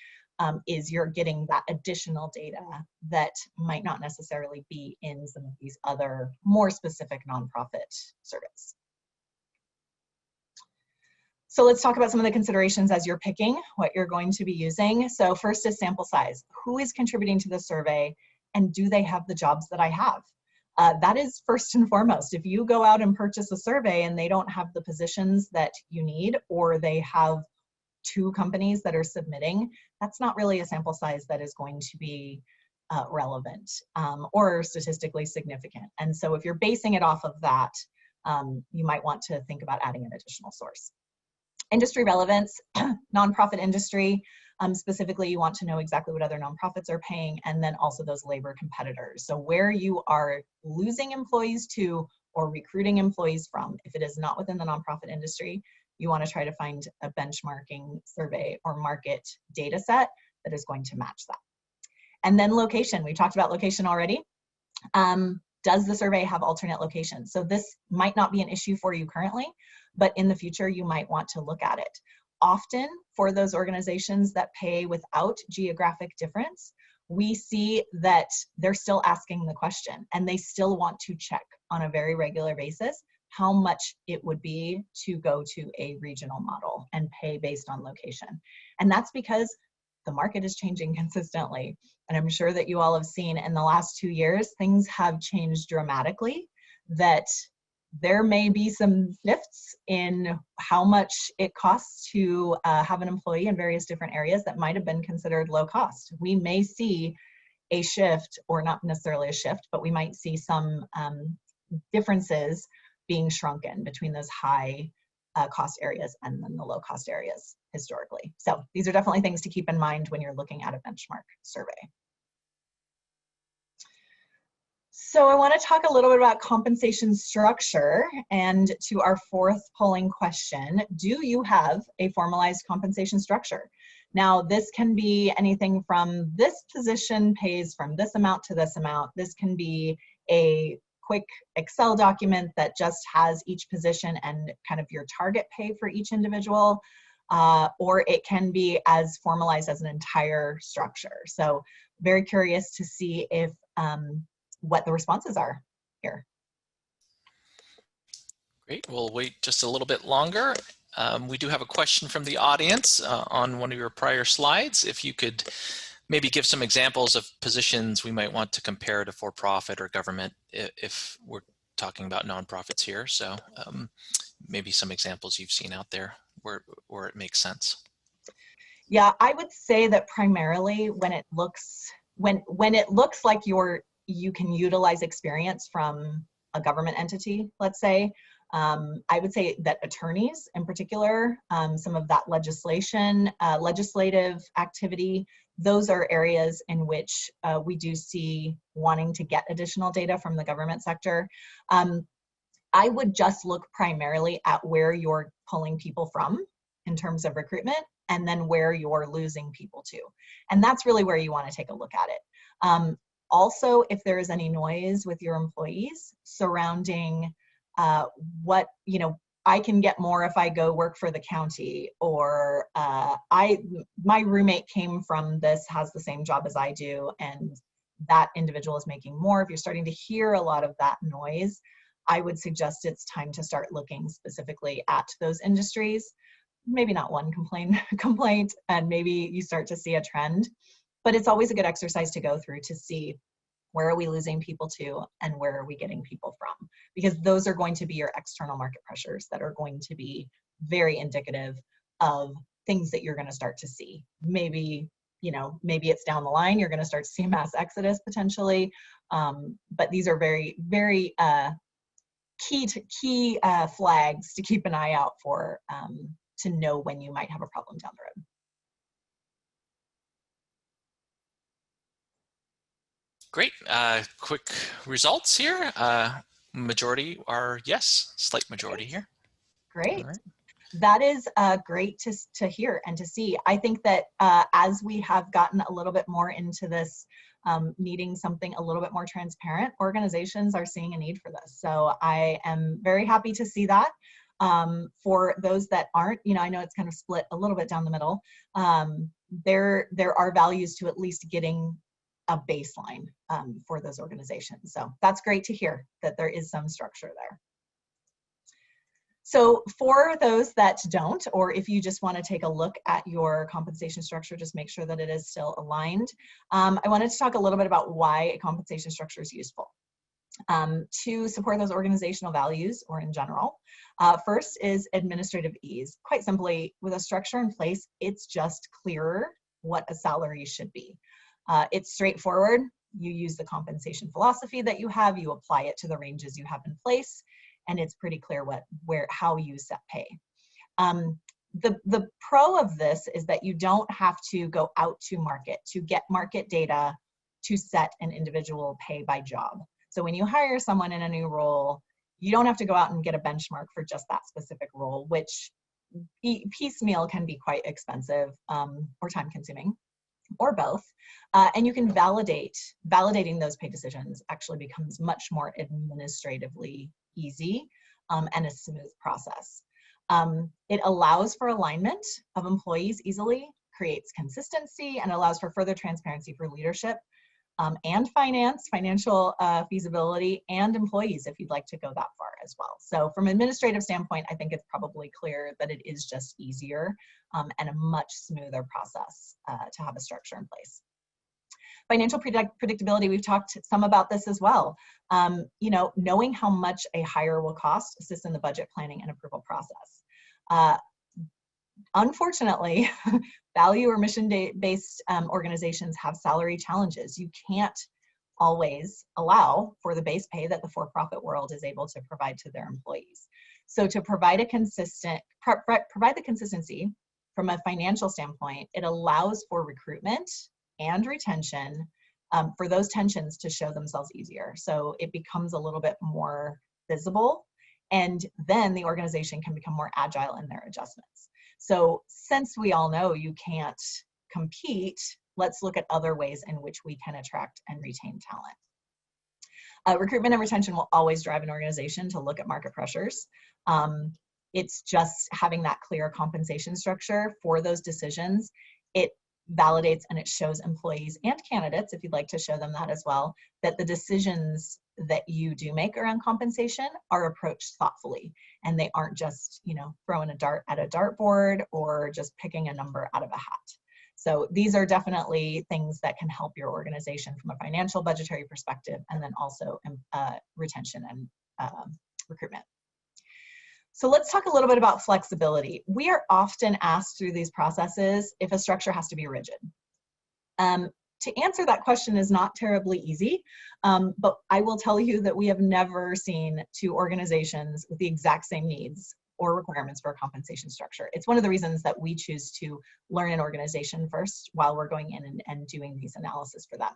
is you're getting that additional data that might not necessarily be in some of these other more specific nonprofit surveys. So let's talk about some of the considerations as you're picking what you're going to be using. So first is sample size. Who is contributing to the survey and do they have the jobs that I have? That is first and foremost. If you go out and purchase a survey and they don't have the positions that you need, or they have 2 companies that are submitting, that's not really a sample size that is going to be relevant or statistically significant. And so if you're basing it off of that, you might want to think about adding an additional source. Industry relevance, nonprofit industry, specifically you want to know exactly what other nonprofits are paying, and then also those labor competitors. So where you are losing employees to or recruiting employees from, if it is not within the nonprofit industry, you want to try to find a benchmarking survey or market data set that is going to match that. And then location, we talked about location already. Does the survey have alternate locations? So this might not be an issue for you currently, but in the future you might want to look at it. Often for those organizations that pay without geographic difference, we see that they're still asking the question and they still want to check on a very regular basis how much it would be to go to a regional model and pay based on location. And that's because the market is changing consistently. And I'm sure that you all have seen in the last 2 years, things have changed dramatically, that there may be some shifts in how much it costs to have an employee in various different areas that might have been considered low cost. We may see a shift, or not necessarily a shift, but we might see some differences being shrunken between those high cost areas and then the low cost areas historically. So these are definitely things to keep in mind when you're looking at a benchmark survey. So I want to talk a little bit about compensation structure, and to our fourth polling question, do you have a formalized compensation structure? Now, this can be anything from this position pays from this amount to this amount. This can be a quick Excel document that just has each position and kind of your target pay for each individual, or it can be as formalized as an entire structure. So very curious to see if what the responses are here. Great, we'll wait just a little bit longer. We do have a question from the audience on one of your prior slides. If you could maybe give some examples of positions we might want to compare to for-profit or government if we're talking about nonprofits here. So maybe some examples you've seen out there where it makes sense. Yeah, I would say that primarily when it looks like you can utilize experience from a government entity, let's say, I would say that attorneys in particular, some of that legislative activity, those are areas in which we do see wanting to get additional data from the government sector. I would just look primarily at where you're pulling people from in terms of recruitment, and then where you're losing people to. And that's really where you want to take a look at it. Also, if there is any noise with your employees surrounding what, I can get more if I go work for the county, or my roommate came from this, has the same job as I do, and that individual is making more. If you're starting to hear a lot of that noise, I would suggest it's time to start looking specifically at those industries. Maybe not one complaint, and maybe you start to see a trend, but it's always a good exercise to go through to see where are we losing people to and where are we getting people from, because those are going to be your external market pressures that are going to be very indicative of things that you're going to start to see. Maybe it's down the line, you're going to start to see mass exodus potentially, but these are very, very key flags to keep an eye out for, to know when you might have a problem down the road. Great, quick results here. Majority are yes, slight majority here. Great. All right. That is great to hear and to see. I think that as we have gotten a little bit more into this, needing something a little bit more transparent, organizations are seeing a need for this. So I am very happy to see that. For those that aren't, I know it's kind of split a little bit down the middle. There are values to at least getting a baseline for those organizations. So that's great to hear that there is some structure there. So for those that don't, or if you just want to take a look at your compensation structure, just make sure that it is still aligned. I wanted to talk a little bit about why a compensation structure is useful. To support those organizational values, or in general. First is administrative ease. Quite simply, with a structure in place, it's just clearer what a salary should be. It's straightforward. You use the compensation philosophy that you have, you apply it to the ranges you have in place, and it's pretty clear how you set pay. The pro of this is that you don't have to go out to market to get market data to set an individual pay by job. So when you hire someone in a new role, you don't have to go out and get a benchmark for just that specific role, which piecemeal can be quite expensive or time consuming, or both. And you can validating those pay decisions actually becomes much more administratively easy and a smooth process. It allows for alignment of employees easily, creates consistency, and allows for further transparency for leadership and financial feasibility, and employees if you'd like to go that far as well. So from an administrative standpoint, I think it's probably clear that it is just easier and a much smoother process to have a structure in place. Financial predictability, we've talked some about this as well. Knowing how much a hire will cost assists in the budget planning and approval process. Unfortunately, value or mission-based organizations have salary challenges. You can't always allow for the base pay that the for-profit world is able to provide to their employees. So to provide provide the consistency from a financial standpoint, it allows for recruitment and retention for those tensions to show themselves easier. So it becomes a little bit more visible, and then the organization can become more agile in their adjustments. So since we all know you can't compete, let's look at other ways in which we can attract and retain talent. Recruitment and retention will always drive an organization to look at market pressures. It's just having that clear compensation structure for those decisions. It validates and it shows employees and candidates, if you'd like to show them that as well, that the decisions that you do make around compensation are approached thoughtfully, and they aren't just, throwing a dart at a dartboard or just picking a number out of a hat. So these are definitely things that can help your organization from a financial budgetary perspective, and then also retention and recruitment. So let's talk a little bit about flexibility. We are often asked through these processes if a structure has to be rigid. To answer that question is not terribly easy, but I will tell you that we have never seen two organizations with the exact same needs or requirements for a compensation structure. It's one of the reasons that we choose to learn an organization first while we're going in and doing these analysis for them.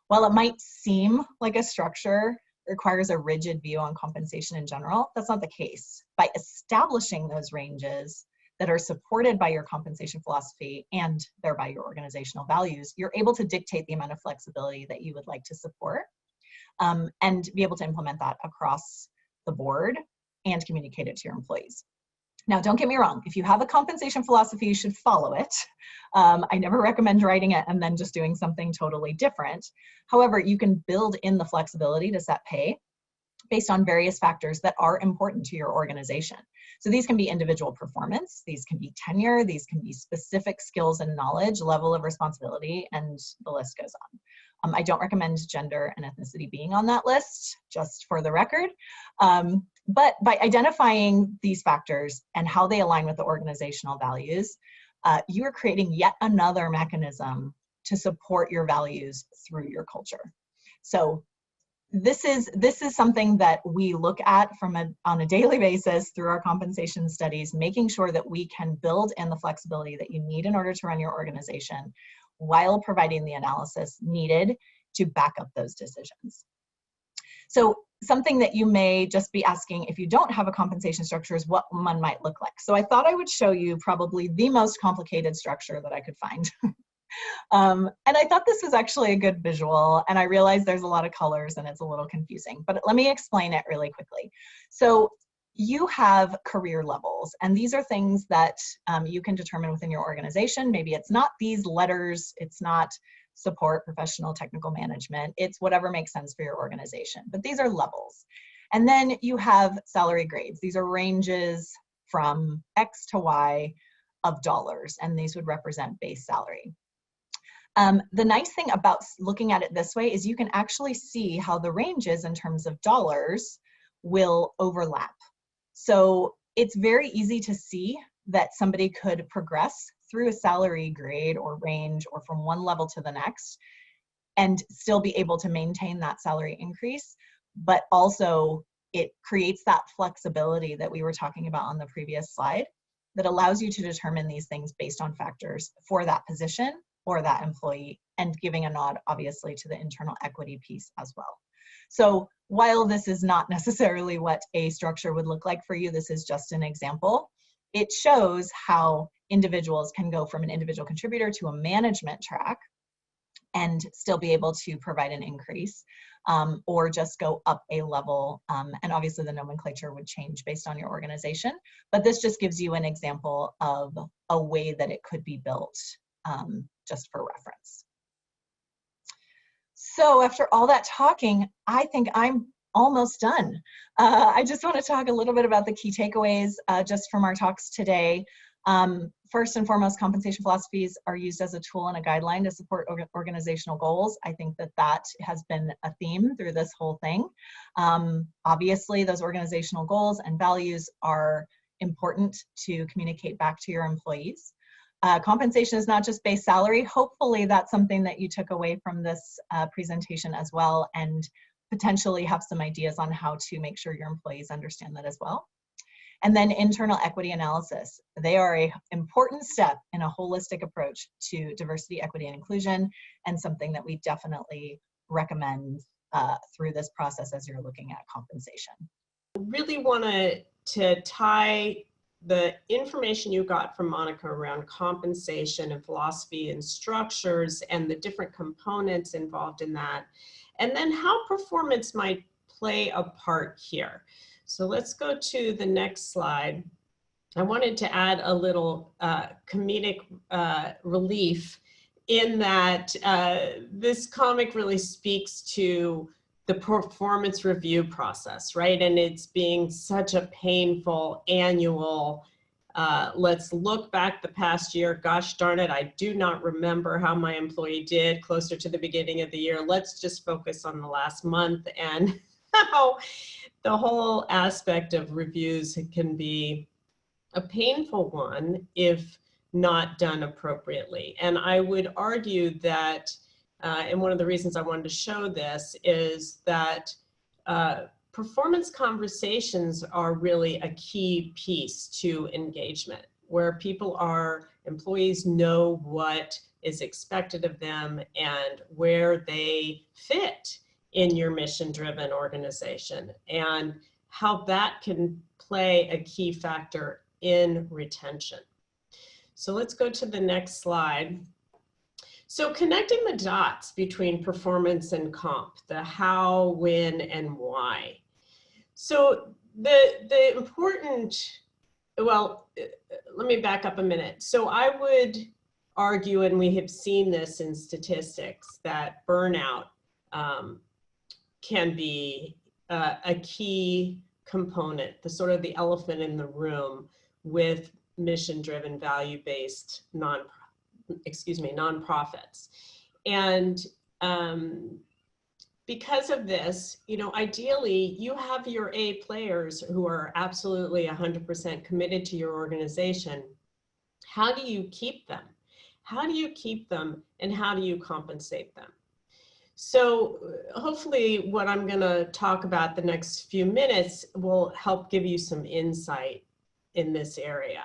While it might seem like a structure requires a rigid view on compensation in general, that's not the case. By establishing those ranges that are supported by your compensation philosophy and thereby your organizational values, you're able to dictate the amount of flexibility that you would like to support, and be able to implement that across the board and communicate it to your employees. Now, don't get me wrong, if you have a compensation philosophy, you should follow it. I never recommend writing it and then just doing something totally different. However, you can build in the flexibility to set pay based on various factors that are important to your organization. So these can be individual performance, these can be tenure, these can be specific skills and knowledge, level of responsibility, and the list goes on. I don't recommend gender and ethnicity being on that list, just for the record. But by identifying these factors and how they align with the organizational values, you are creating yet another mechanism to support your values through your culture. So this is something that we look at on a daily basis through our compensation studies, making sure that we can build in the flexibility that you need in order to run your organization while providing the analysis needed to back up those decisions. So something that you may just be asking if you don't have a compensation structure is what one might look like. So I thought I would show you probably the most complicated structure that I could find. And I thought this was actually a good visual, and I realized there's a lot of colors and it's a little confusing, but let me explain it really quickly. So you have career levels, and these are things that you can determine within your organization. Maybe it's not these letters, it's not support, professional, technical management, it's whatever makes sense for your organization, but these are levels. And then you have salary grades. These are ranges from X to Y of dollars, and these would represent base salary. The nice thing about looking at it this way is you can actually see how the ranges in terms of dollars will overlap. So it's very easy to see that somebody could progress through a salary grade or range or from one level to the next and still be able to maintain that salary increase, but also it creates that flexibility that we were talking about on the previous slide that allows you to determine these things based on factors for that position or that employee, and giving a nod obviously to the internal equity piece as well. So while this is not necessarily what a structure would look like for you, this is just an example. It shows how individuals can go from an individual contributor to a management track and still be able to provide an increase, or just go up a level. And obviously the nomenclature would change based on your organization, but this just gives you an example of a way that it could be built, just for reference. So after all that talking, I think I'm almost done. I just want to talk a little bit about the key takeaways just from our talks today. First and foremost, compensation philosophies are used as a tool and a guideline to support organizational goals. I think that that has been a theme through this whole thing. Obviously, those organizational goals and values are important to communicate back to your employees. Compensation is not just base salary. Hopefully that's something that you took away from this presentation as well, and potentially have some ideas on how to make sure your employees understand that as well. And then internal equity analysis. They are an important step in a holistic approach to diversity, equity, and inclusion, and something that we definitely recommend through this process as you're looking at compensation. Really want to tie the information you got from Monica around compensation and philosophy and structures and the different components involved in that, and then how performance might play a part here. So let's go to the next slide. I wanted to add a little comedic relief in that this comic really speaks to the performance review process, right? And it's being such a painful annual, let's look back the past year. Gosh darn it, I do not remember how my employee did closer to the beginning of the year. Let's just focus on the last month, and how the whole aspect of reviews can be a painful one if not done appropriately. And I would argue that, and one of the reasons I wanted to show this is that performance conversations are really a key piece to engagement, where employees know what is expected of them and where they fit in your mission-driven organization, and how that can play a key factor in retention. So let's go to the next slide. So connecting the dots between performance and comp, the how, when, and why. So the important, well, let me back up a minute. So I would argue, and we have seen this in statistics, that burnout can be a key component, the sort of the elephant in the room with mission-driven, value-based nonprofits. And because of this, ideally you have your A players who are absolutely 100% committed to your organization. How do you keep them? How do you keep them, and how do you compensate them? So hopefully what I'm going to talk about the next few minutes will help give you some insight in this area.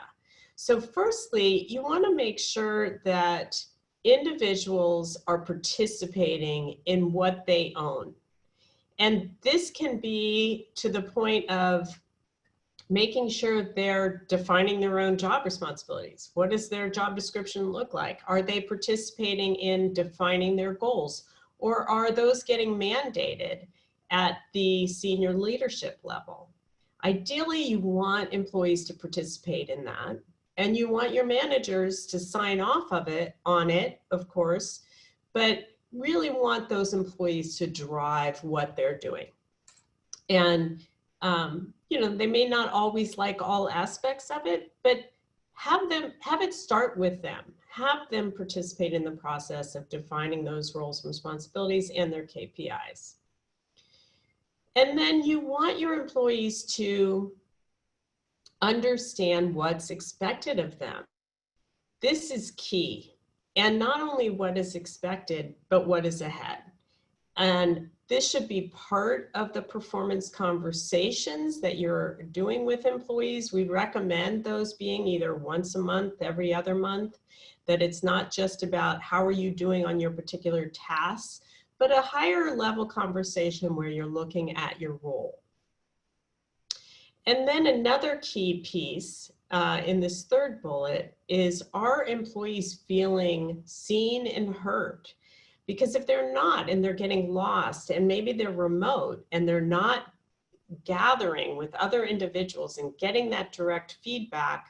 So firstly, you want to make sure that individuals are participating in what they own. And this can be to the point of making sure they're defining their own job responsibilities. What does their job description look like? Are they participating in defining their goals? Or are those getting mandated at the senior leadership level? Ideally, you want employees to participate in that, and you want your managers to sign off on it, of course, but really want those employees to drive what they're doing. And they may not always like all aspects of it, but have it start with them. Have them participate in the process of defining those roles and responsibilities and their KPIs. And then you want your employees to understand what's expected of them. This is key. And not only what is expected, but what is ahead. And this should be part of the performance conversations that you're doing with employees. We recommend those being either once a month, every other month, that it's not just about how are you doing on your particular tasks, but a higher level conversation where you're looking at your role. And then another key piece in this third bullet is, are employees feeling seen and heard? Because if they're not, and they're getting lost, and maybe they're remote and they're not gathering with other individuals and getting that direct feedback,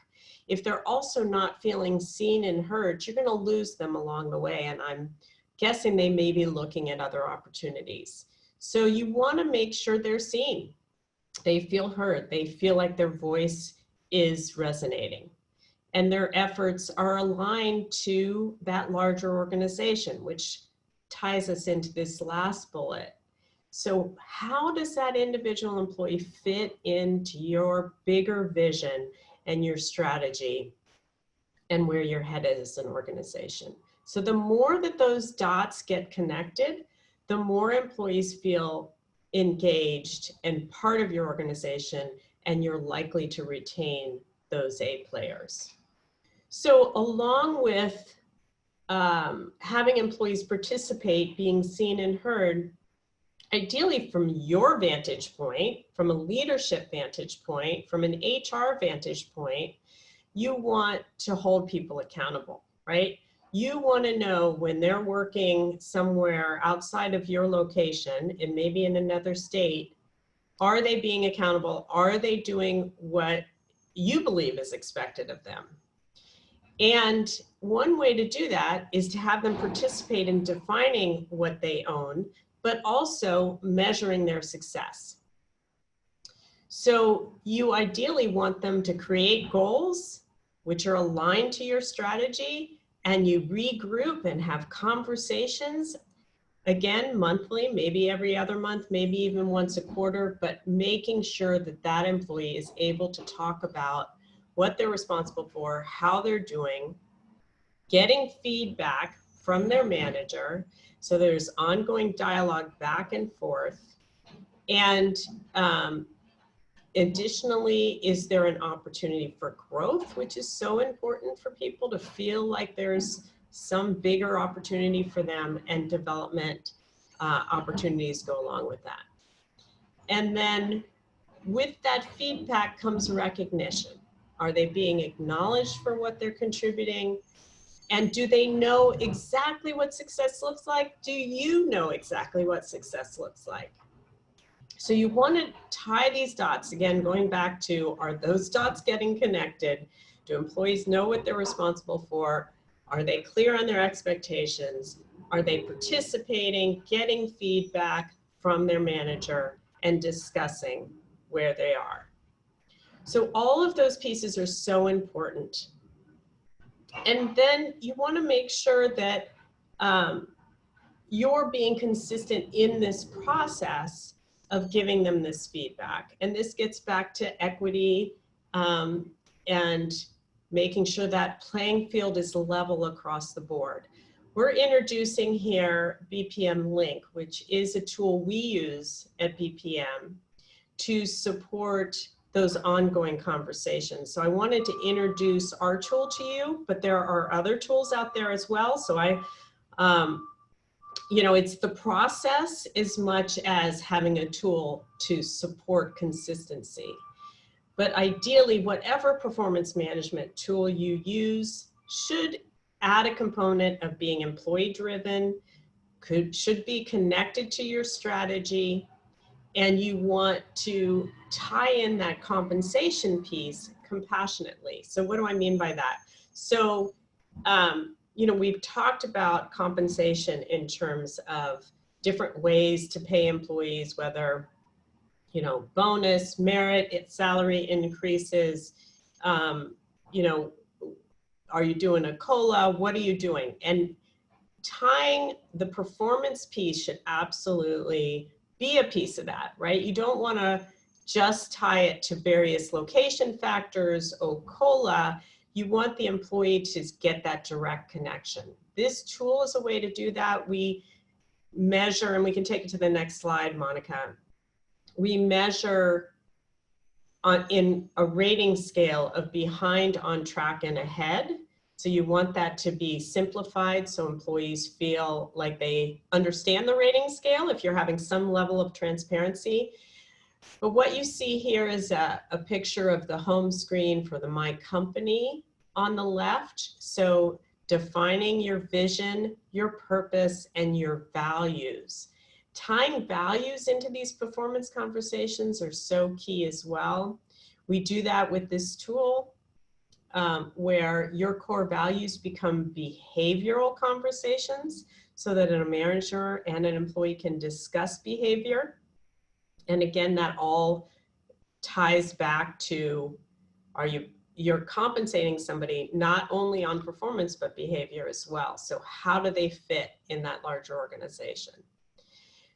if they're also not feeling seen and heard, you're going to lose them along the way. And I'm guessing they may be looking at other opportunities. So you want to make sure they're seen. They feel heard. They feel like their voice is resonating. And their efforts are aligned to that larger organization, which ties us into this last bullet. So how does that individual employee fit into your bigger vision and your strategy and where you're headed as an organization? So the more that those dots get connected, the more employees feel engaged and part of your organization, and you're likely to retain those A players. So along with having employees participate, being seen and heard, ideally from your vantage point, from a leadership vantage point, from an HR vantage point, you want to hold people accountable, right? You want to know when they're working somewhere outside of your location and maybe in another state, are they being accountable? Are they doing what you believe is expected of them? And one way to do that is to have them participate in defining what they own, but also measuring their success. So you ideally want them to create goals which are aligned to your strategy, and you regroup and have conversations, again, monthly, maybe every other month, maybe even once a quarter, but making sure that that employee is able to talk about what they're responsible for, how they're doing, getting feedback from their manager. So there's ongoing dialogue back and forth. And additionally, is there an opportunity for growth, which is so important for people to feel like there's some bigger opportunity for them, and development opportunities go along with that. And then with that feedback comes recognition. Are they being acknowledged for what they're contributing? And do they know exactly what success looks like? Do you know exactly what success looks like? So you want to tie these dots, again, going back to, are those dots getting connected? Do employees know what they're responsible for? Are they clear on their expectations? Are they participating, getting feedback from their manager, and discussing where they are? So all of those pieces are so important. And then you want to make sure that you're being consistent in this process of giving them this feedback. And this gets back to equity and making sure that playing field is level across the board. We're introducing here BPM Link, which is a tool we use at BPM to support those ongoing conversations. So I wanted to introduce our tool to you, but there are other tools out there as well. So it's the process as much as having a tool to support consistency. But ideally, whatever performance management tool you use should add a component of being employee driven, should be connected to your strategy, and you want to tie in that compensation piece compassionately. So what do I mean by that? So, we've talked about compensation in terms of different ways to pay employees, whether, bonus, merit, salary increases, are you doing a COLA? What are you doing? And tying the performance piece should absolutely be a piece of that, right? You don't want to just tie it to various location factors or COLA. You want the employee to get that direct connection. This tool is a way to do that. We measure, and we can take it to the next slide, Monica. We measure in a rating scale of behind, on track, and ahead. So you want that to be simplified so employees feel like they understand the rating scale if you're having some level of transparency. But what you see here is a picture of the home screen for the My Company on the left. So defining your vision, your purpose, and your values. Tying values into these performance conversations are so key as well. We do that with this tool where your core values become behavioral conversations so that a manager and an employee can discuss behavior. And again, that all ties back to, you're compensating somebody not only on performance, but behavior as well. So how do they fit in that larger organization?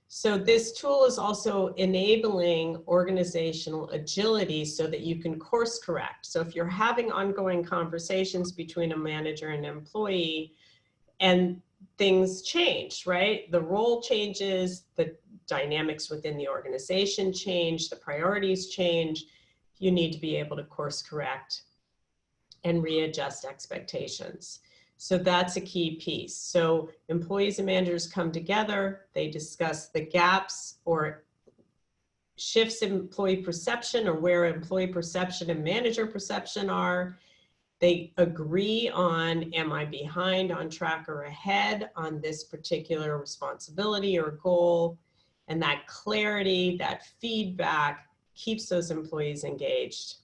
So this tool is also enabling organizational agility so that you can course correct. So if you're having ongoing conversations between a manager and an employee and things change, right? The role changes, the dynamics within the organization change, the priorities change. you need to be able to course correct and readjust expectations. So that's a key piece. So employees and managers come together, they discuss the gaps or shifts in employee perception, or where employee perception and manager perception are. They agree on, am I behind, on track, or ahead on this particular responsibility or goal? And that clarity, that feedback keeps those employees engaged.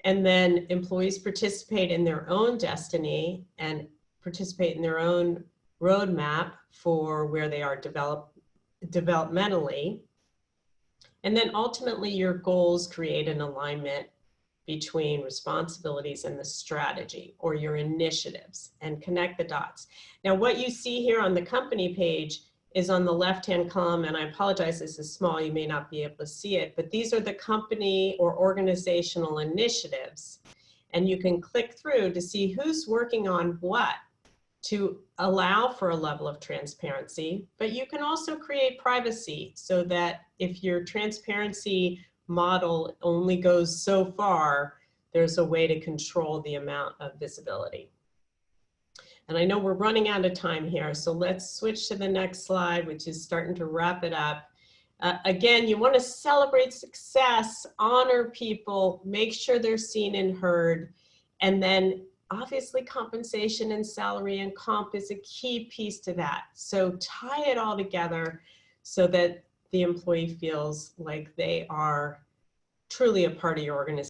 And then employees participate in their own destiny and participate in their own roadmap for where they are developmentally. And then ultimately your goals create an alignment between responsibilities and the strategy, or your initiatives, and connect the dots. Now, what you see here on the company page is on the left-hand column, and I apologize, this is small, you may not be able to see it, but these are the company or organizational initiatives. And you can click through to see who's working on what to allow for a level of transparency, but you can also create privacy so that if your transparency model only goes so far, there's a way to control the amount of visibility. And I know we're running out of time here, so let's switch to the next slide, which is starting to wrap it up. Again, you want to celebrate success, honor people, make sure they're seen and heard, and then obviously compensation and salary and comp is a key piece to that. So tie it all together so that the employee feels like they are truly a part of your organization.